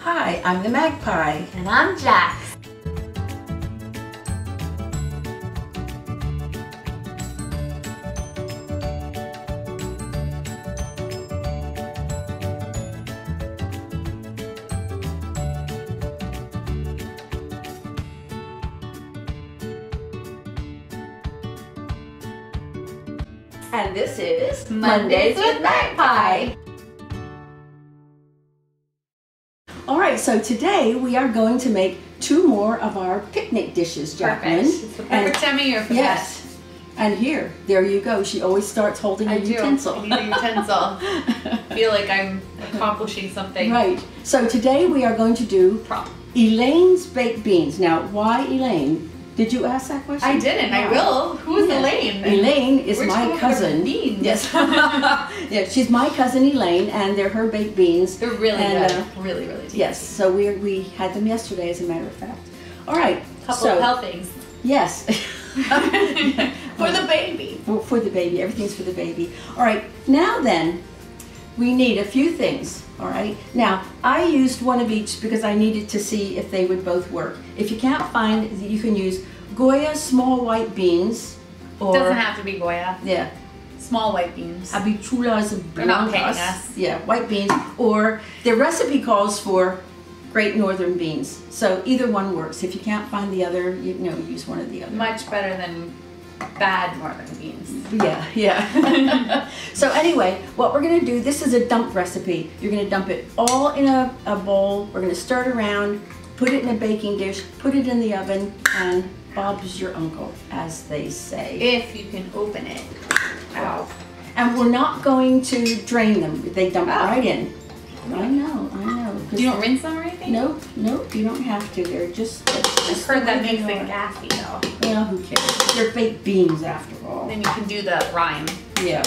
Hi, I'm the Magpie. And I'm Jax. And this is Mondays with Magpie. Alright, so today we are going to make 2 more of our picnic dishes, Jacqueline. Perfect. It's the perfect time of year for yes. That. And here, there you go. She always starts holding a utensil. I need a utensil. I feel like I'm accomplishing something. Right. So today we are going to do Elaine's baked beans. Now, why Elaine? Did you ask that question? I didn't. I will. Who is Elaine? Elaine is my cousin. Beans. Yes. Yeah, she's my cousin Elaine, and they're her baked beans. They're really good. Really, really tasty. Yes. So we had them yesterday, as a matter of fact. All right. Couple of helpings. Yes. For the baby. For the baby. Everything's for the baby. All right. Now then, we need a few things. All right. Now, I used one of each because I needed to see if they would both work. If you can't find, you can use Goya small white beans. Or, doesn't have to be Goya. Yeah. Small white beans. Habichuelas blancas. They're not paying us. Yeah, white beans. Or the recipe calls for Great Northern beans. So either one works. If you can't find the other, use one of the other. Much better than bad northern beans. Yeah, yeah. So anyway, what we're going to do, this is a dump recipe. You're going to dump it all in a bowl. We're going to stir it around, put it in a baking dish, put it in the oven, and Bob's your uncle, as they say. If you can open it. Wow. And we're not going to drain them. They dump right in. I know. You don't rinse them or anything? Nope, you don't have to. They're just I've heard that makes it gassy though. Well, who cares? They're baked beans after all. Then you can do the rhyme. Yeah.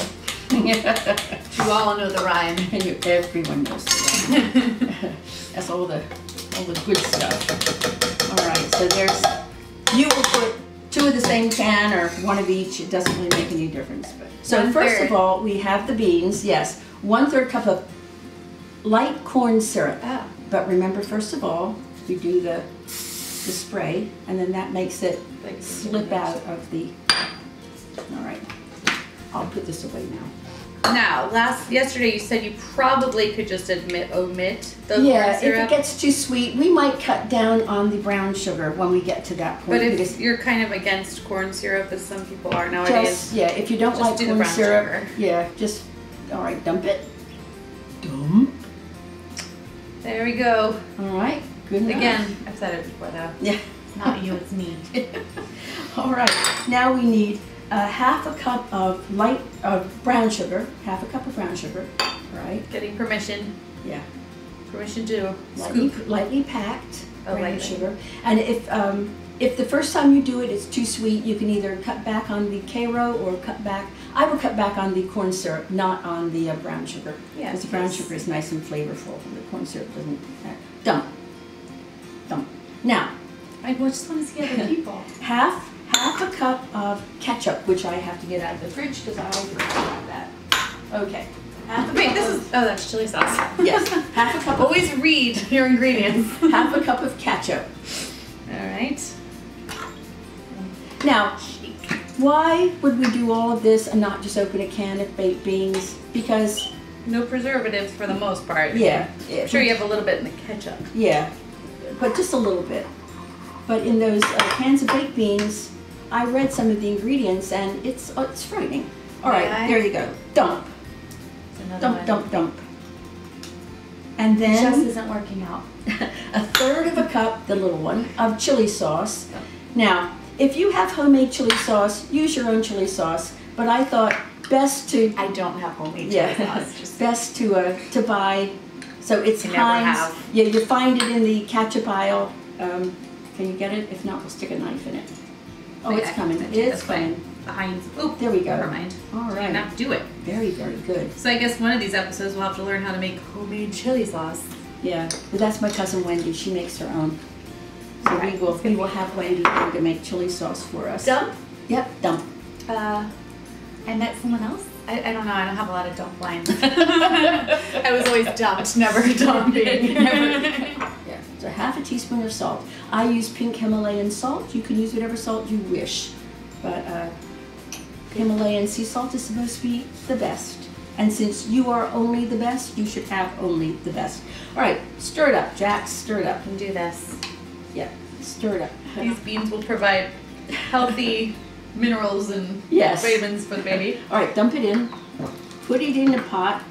You all know the rhyme. And everyone knows the rhyme. That's all the good stuff. All right, so you will put 2 of the same can or 1 of each. It doesn't really make any difference. So first of all, we have the beans. Yes, 1/3 cup of light corn syrup. Oh. But remember, first of all, we do the spray, and then that makes it slip out of the. All right, I'll put this away now. Now, yesterday you said you probably could just omit the corn syrup. Yeah, if it gets too sweet, we might cut down on the brown sugar when we get to that point. But if you're kind of against corn syrup, as some people are nowadays. If you don't like corn syrup, just all right, dump it. Dump. There we go. All right, good enough. Again, I've said it before though. Yeah. It's not you, it's me. All right, now we need 1/2 cup of brown sugar. 1/2 cup of brown sugar. All right. Getting permission. Yeah. Permission to scoop. Lightly packed brown sugar. And if the first time you do it, it's too sweet, you can either cut back on the Cairo or cut back. I would cut back on the corn syrup, not on the brown sugar. Yeah. Because the brown sugar is nice and flavorful, and the corn syrup doesn't. Dump. Now. I just want to see other people. Half a cup of ketchup, which I have to get out of the fridge because I always forgot that. Okay. That's chili sauce. Yes. 1/2 cup. Always read your ingredients. 1/2 cup of ketchup. All right. Now, why would we do all of this and not just open a can of baked beans? Because no preservatives for the most part. Yeah. I'm sure you have a little bit in the ketchup. Yeah, but just a little bit. But in those cans of baked beans, I read some of the ingredients and it's frightening. All right, there you go. Dump. Dump. And then it just isn't working out. 1/3 cup, the little one, of chili sauce. Now, if you have homemade chili sauce, use your own chili sauce. But I thought best to. I don't have homemade chili sauce. Best to buy. So it's Heinz. Never have. Yeah, you find it in the ketchup aisle. Can you get it? If not, we'll stick a knife in it. Oh, it's coming. It's coming. The Heinz. Oh, there we go. Never mind. All right. Now do it. Very, very good. So I guess one of these episodes we'll have to learn how to make homemade chili sauce. Yeah, but that's my cousin Wendy. She makes her own. So we will have Wendy to make chili sauce for us. Dump? Yep, dump. I met someone else. I don't know. I don't have a lot of dump lines. I was always dumped, never dumping. teaspoon of salt. I use pink Himalayan salt. You can use whatever salt you wish, but Himalayan sea salt is supposed to be the best. And since you are only the best, you should have only the best. All right, stir it up, Jax, stir it up. And do this. Yeah, stir it up. These beans will provide healthy minerals and vitamins for the baby. All right, dump it in. Put it in the pot.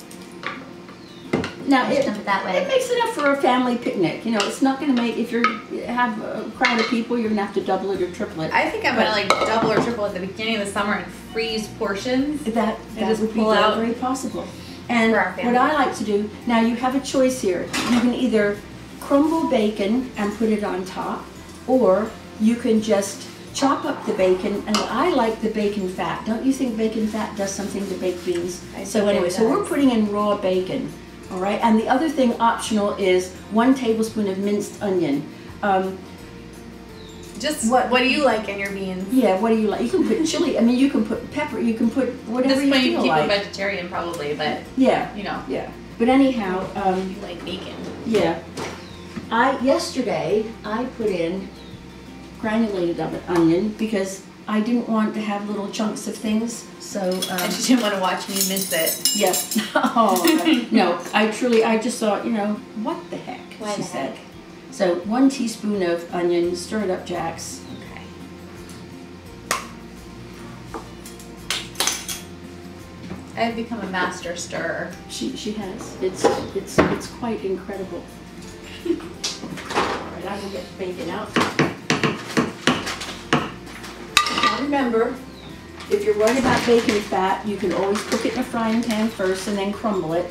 Now dump it that way. It makes enough for a family picnic. You know, it's not going to make, if you have a crowd of people, you're going to have to double it or triple it. I think I'm going to like double or triple at the beginning of the summer and freeze portions. That would be very possible. And what I like to do, now you have a choice here. You can either crumble bacon and put it on top, or you can just chop up the bacon, and I like the bacon fat. Don't you think bacon fat does something to baked beans? So anyway, so we're putting in raw bacon, all right? And the other thing optional is 1 tablespoon of minced onion. Just what do you like in your beans? Yeah, what do you like? You can put chili, I mean, you can put pepper, you can put whatever you feel like. This might keep them vegetarian probably, but yeah, you know. Yeah, but anyhow. You like bacon. Yeah. Yesterday, I put in granulated onion because I didn't want to have little chunks of things, so. And she didn't want to watch me mince it. Yeah. Oh, no, I just thought, you know, what the heck, she said. So 1 teaspoon of onion, stir it up, Jax. Okay. I've become a master stirrer. She has. It's quite incredible. All right, I will get the bacon out. Now remember, if you're worried about bacon fat, you can always cook it in a frying pan first and then crumble it.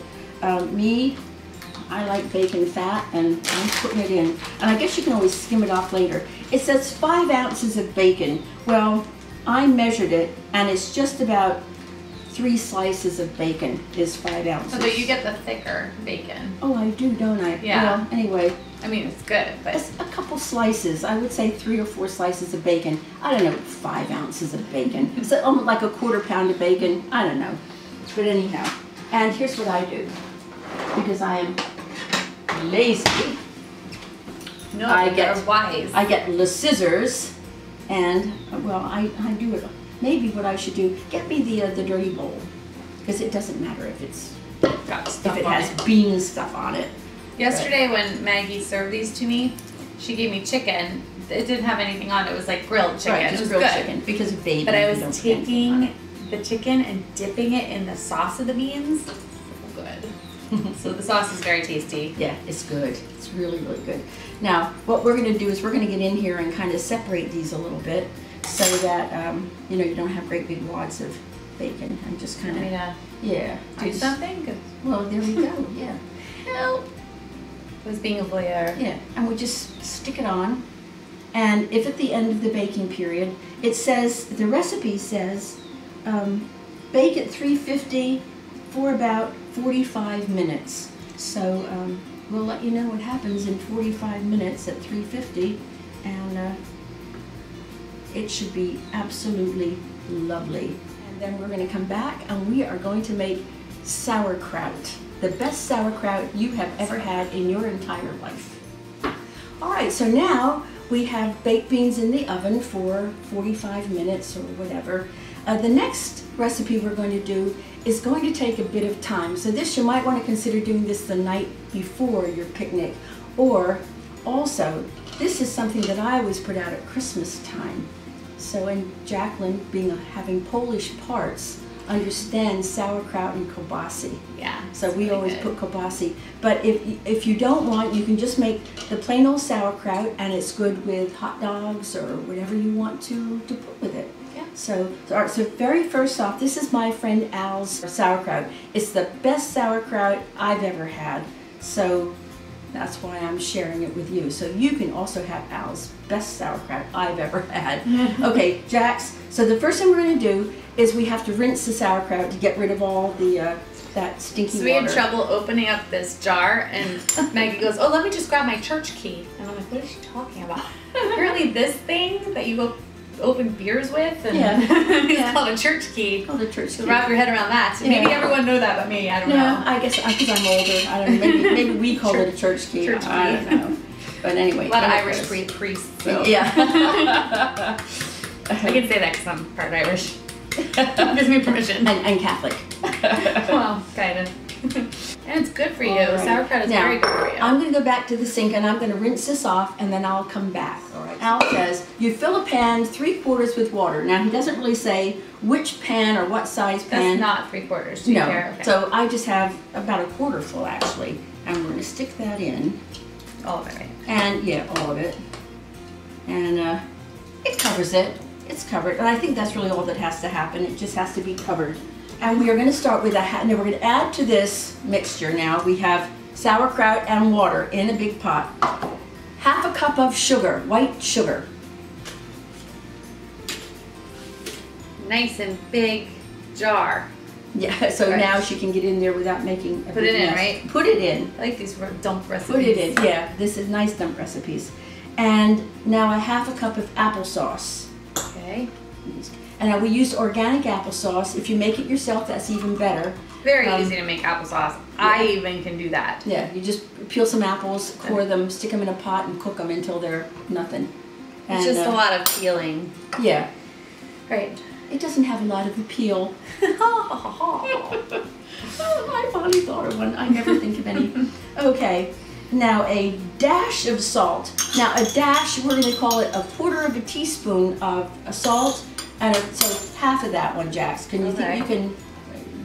I like bacon fat, and I'm putting it in. And I guess you can always skim it off later. It says 5 ounces of bacon. Well, I measured it, and it's just about 3 slices of bacon is 5 ounces. So you get the thicker bacon. Oh, I do, don't I? Yeah. Well, anyway. I mean, it's good, but. It's a couple slices. I would say 3 or 4 slices of bacon. I don't know, 5 ounces of bacon. It's like a 1/4 pound of bacon. I don't know. But anyhow. And here's what I do. Because I am lazy. No, I get wise. I get the scissors, and well, I do it. Maybe what I should do, get me the dirty bowl, because it doesn't matter if it's got stuff if it on has bean stuff on it. Yesterday when Maggie served these to me, she gave me chicken. It didn't have anything on it. It was like grilled chicken. Right, just grilled chicken because of baby. But I was taking the chicken and dipping it in the sauce of the beans. Good. So the sauce is very tasty. Yeah, it's good. It's really, really good. Now, what we're going to do is we're going to get in here and kind of separate these a little bit so that, you know, you don't have great big wads of bacon. I'm just kind of, yeah. Do something? Well, there we go, yeah. Help. I was being a voyeur. Yeah, and we just stick it on. And if at the end of the baking period, it says, the recipe says, bake at 350 for about 45 minutes. So we'll let you know what happens in 45 minutes at 350, and it should be absolutely lovely. And then we're going to come back and we are going to make sauerkraut, the best sauerkraut you have ever had in your entire life. All right, so now we have baked beans in the oven for 45 minutes or whatever. The next recipe we're going to do is going to take a bit of time. So this, you might want to consider doing this the night before your picnic. Or also, this is something that I always put out at Christmas time. So, and Jacqueline, having Polish parts, understands sauerkraut and kielbasa. Yeah. So we always put kielbasa. But if you don't want, you can just make the plain old sauerkraut, and it's good with hot dogs or whatever you want to put with it. So very first off, this is my friend Al's sauerkraut. It's the best sauerkraut I've ever had. So that's why I'm sharing it with you. So you can also have Al's best sauerkraut I've ever had. Okay, Jax, so the first thing we're going to do is we have to rinse the sauerkraut to get rid of all the that stinky water. So we had trouble opening up this jar, and Maggie goes, oh, let me just grab my church key. And I'm like, what is she talking about? Apparently this thing that you open beers with, and it's called a church key. Called a church key. So wrap your head around that. So maybe everyone know that, but me, I don't know. I guess because I'm older. I don't know. Maybe we call it a church key. I don't know. But anyway. A lot of Irish priests. So. Yeah. I can say that because I'm part Irish. Gives me permission. And Catholic. Well, kind of. And it's good for you. Right. Sauerkraut is very good for you. I'm going to go back to the sink and I'm going to rinse this off and then I'll come back. All right. Al says, you fill a pan 3/4 with water. Now, he doesn't really say which pan or what size pan. That's not 3/4. No. Okay. So I just have about 1/4 full, actually. And we're going to stick that in. All of it, right? And, yeah, all of it. And it covers it. It's covered. And I think that's really all that has to happen. It just has to be covered. And we are going to start with now we're going to add to this mixture now. We have sauerkraut and water in a big pot. 1/2 cup of sugar, white sugar. Nice and big jar. Yeah, so right. Now she can get in there without making a Put it in, right? Put it in. I like these dump recipes. Put it in, yeah. This is nice dump recipes. And now 1/2 cup of applesauce. Okay. And we use organic applesauce. If you make it yourself, that's even better. Very easy to make applesauce. Yeah. I even can do that. Yeah, you just peel some apples, core them, stick them in a pot, and cook them until they're nothing. And, it's just a lot of peeling. Yeah. Right. It doesn't have a lot of appeal. I finally thought of one. I never think of any. Okay. Now a dash of salt. Now a dash, we're going to call it 1/4 teaspoon of salt. And so 1/2 of that one, Jax. Can you think you can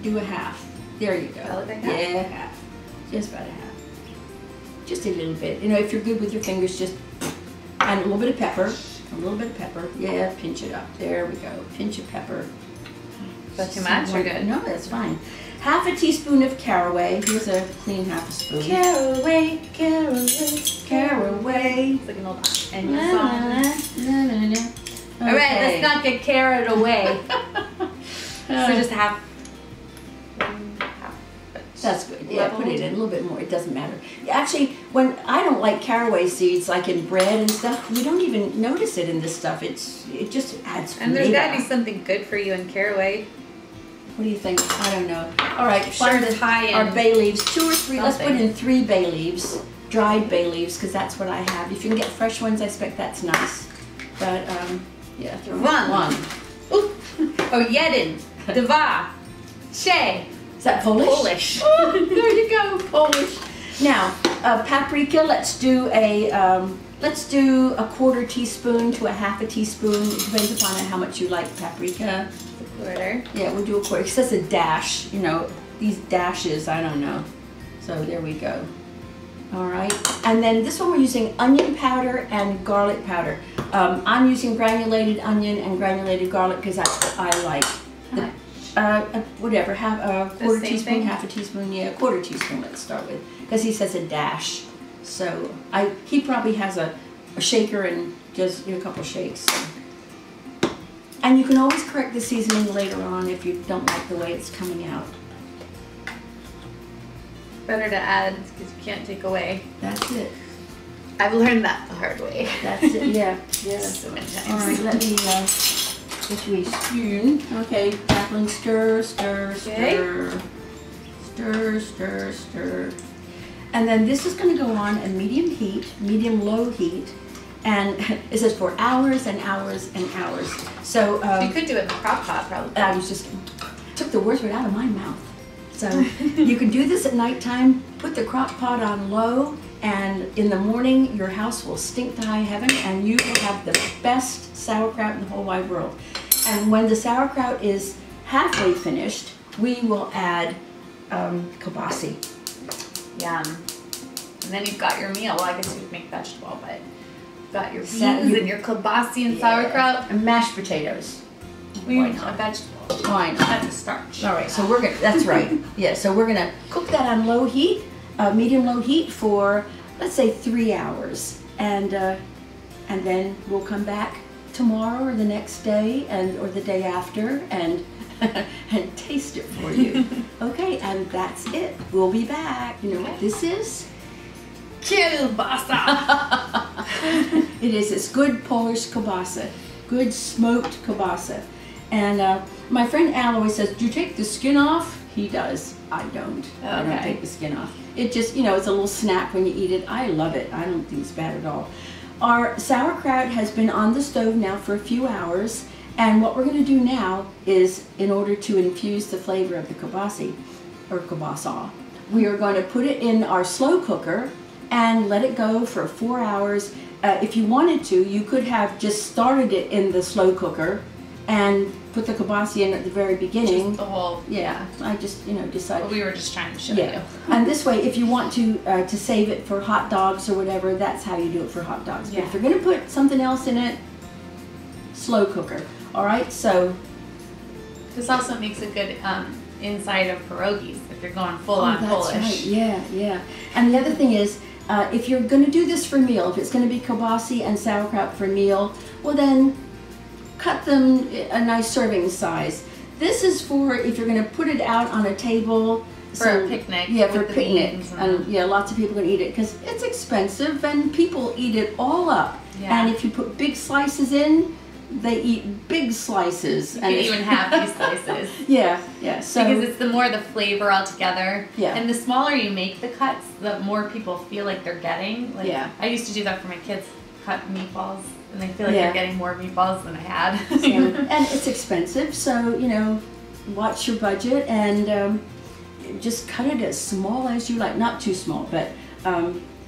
do a 1/2? There you go. Yeah, 1/2. Just about a 1/2. Just a little bit. You know, if you're good with your fingers, just and a little bit of pepper. A little bit of pepper. Yeah, pinch it up. There we go. Pinch of pepper. Is that too much or good? No, that's fine. 1/2 teaspoon of caraway. Here's a clean 1/2 spoon. Caraway, caraway, caraway. It's like an old Enya song. Okay. All right, let's not get carried away. So just half. That's good. Yeah, put it in a little bit more. It doesn't matter. Actually, when I don't like caraway seeds, like in bread and stuff, you don't even notice it in this stuff. It just adds flavor. And there's got to be something good for you in caraway. What do you think? I don't know. All right, sure. Tie in our bay leaves, 2 or 3. Let's put in 3 bay leaves, dried bay leaves, because that's what I have. If you can get fresh ones, I expect that's nice. But yeah, throw one. Ooh. Oh, jeden, dwa, trzy. Is that Polish? Polish. Oh, there you go, Polish. Now, paprika. Let's do a 1/4 teaspoon to a 1/2 teaspoon. It depends upon how much you like paprika. 1/4. Yeah, we'll do a 1/4. It says a dash. You know, these dashes. I don't know. So there we go. All right. And then this one we're using onion powder and garlic powder. I'm using granulated onion and granulated garlic because I like. Whatever, have a 1/4 teaspoon, 1/2 teaspoon, yeah, 1/4 teaspoon. Let's start with, because he says a dash. So he probably has a shaker and just do a couple shakes. And you can always correct the seasoning later on if you don't like the way it's coming out. Better to add because you can't take away. That's it. I've learned that the hard way. That's it. Yeah. Yeah. So many times. All right. Let me get you a spoon. Okay. Jacqueline, stir, stir, stir, stir, stir, stir. And then this is going to go on at medium heat, medium-low heat, and it says for hours and hours and hours. So you could do it in the crock pot, probably. I was just took the words right out of my mouth. So you can do this at nighttime. Put the crock pot on low, and in the morning your house will stink to high heaven, and you will have the best sauerkraut in the whole wide world. And when the sauerkraut is halfway finished, we will add kielbasa. Yum. And then you've got your meal. Well, I guess you would make vegetable, but you've got your beans and your kielbasa and sauerkraut. And mashed potatoes. Why not? A vegetable. Why not? That's a starch. All right, so we're gonna, that's right. Yeah, so we're gonna cook that on low heat, medium-low heat for, let's say 3 hours. And then we'll come back tomorrow or the next day or the day after and taste it for you. Okay, and that's it. We'll be back. You know what this is? Kielbasa. It is. It's good Polish kielbasa. Good smoked kielbasa. And my friend Al always says, do you take the skin off? He does. I don't. Okay. I don't take the skin off. it just, you know, it's a little snack when you eat it. I love it. I don't think it's bad at all. Our sauerkraut has been on the stove now for a few hours, and what we're going to do now is, in order to infuse the flavor of the kielbasa, or kielbasa, we are going to put it in our slow cooker and let it go for 4 hours. If you wanted to, you could have just started it in the slow cooker and put the kielbasa in at the very beginning. Just the whole. Yeah, I just, you know, decided. Well, we were just trying to show you. And this way, if you want to save it for hot dogs or whatever, that's how you do it for hot dogs. But if you're going to put something else in it, slow cooker. All right, so. This also makes a good inside of pierogies if you're going full on Polish. Right. Yeah, yeah. And the other thing is, if you're going to do this for a meal, if it's going to be kielbasa and sauerkraut for a meal, well then cut them a nice serving size. This is for if you're going to put it out on a table. For a picnic. Yeah, for a picnic. And yeah, lots of people are going to eat it because it's expensive and people eat it all up. Yeah. And if you put big slices in, they eat big slices. You can even have these slices. Yeah, yeah. So because it's the more the flavor altogether. Yeah. And the smaller you make the cuts, the more people feel like they're getting. Like, yeah. I used to do that for my kids, cut meatballs, and they feel like they're getting more meatballs than I had. And it's expensive, so you know, watch your budget and just cut it as small as you like. Not too small, but.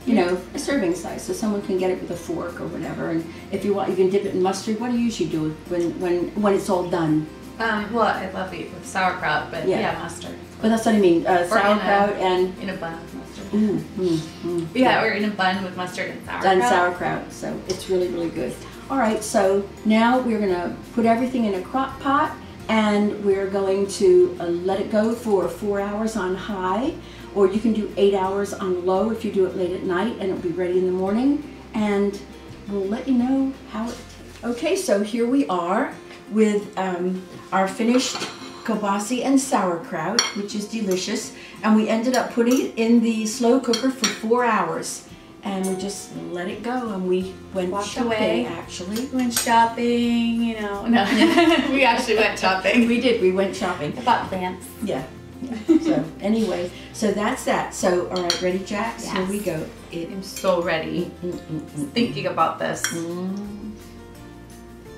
You know, a serving size, so someone can get it with a fork or whatever. And if you want, you can dip it in mustard. What do you usually do when it's all done? Well, I love it with sauerkraut, but yeah, mustard. But that's what I mean, sauerkraut in a bun with mustard. Yeah, or in a bun with mustard and sauerkraut. And sauerkraut, so it's really, really good. All right, so now we're gonna put everything in a crock pot, and we're going to let it go for 4 hours on high. Or you can do 8 hours on low if you do it late at night, and it'll be ready in the morning. And we'll let you know how it. Okay, so here we are with our finished kielbasa and sauerkraut, which is delicious. And we ended up putting it in the slow cooker for 4 hours. And we just let it go, and we went shopping, actually. We went shopping, you know. No, we actually went shopping. We did, we went shopping. I bought plants. Yeah. So anyway, so that's that. So all right, ready, Jax? Yes. Here we go. I'm so ready. Thinking about this.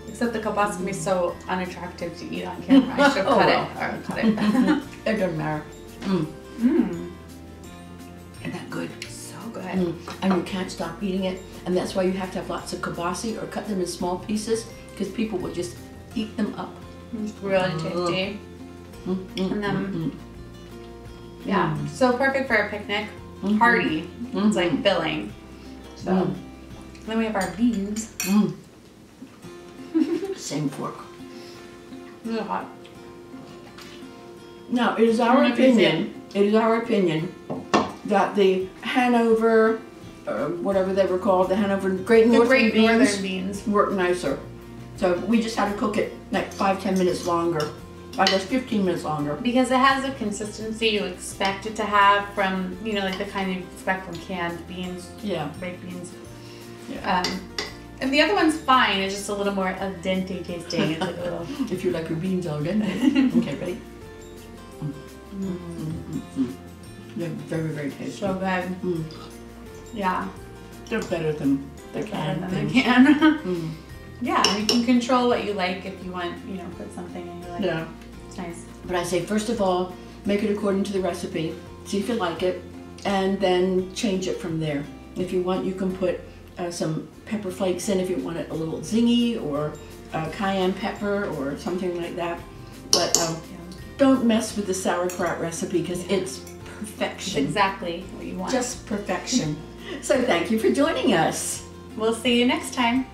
Except the kielbasa can be so unattractive to eat on camera. I should cut it. Or cut it. It doesn't matter. Isn't that good? So good. And you can't stop eating it, and that's why you have to have lots of kielbasa or cut them in small pieces, because people will just eat them up. It's really tasty. And then, yeah, so perfect for a picnic party. It's like filling. So then we have our beans. Same fork. It's hot. Now, it is our opinion. It is our opinion that the Hanover, whatever they were called, the Hanover Great Northern beans work nicer. So we just had to cook it like 5-10 minutes longer. I guess 15 minutes longer. Because it has a consistency you expect it to have from, you know, like the kind you expect from canned beans. Yeah. Baked beans. Yeah. And the other one's fine. It's just a little more al dente tasting. It's like a little. If you like your beans al dente. Okay, ready? They're very, very tasty. So good. Yeah. They're better than the canned things. Yeah, and you can control what you like if you want, you know, put something in your life. Yeah. It's nice. But I say, first of all, make it according to the recipe. See if you like it, and then change it from there. If you want, you can put some pepper flakes in if you want it a little zingy, or cayenne pepper, or something like that. But don't mess with the sauerkraut recipe, because it's perfection. It's exactly what you want. Just perfection. So thank you for joining us. We'll see you next time.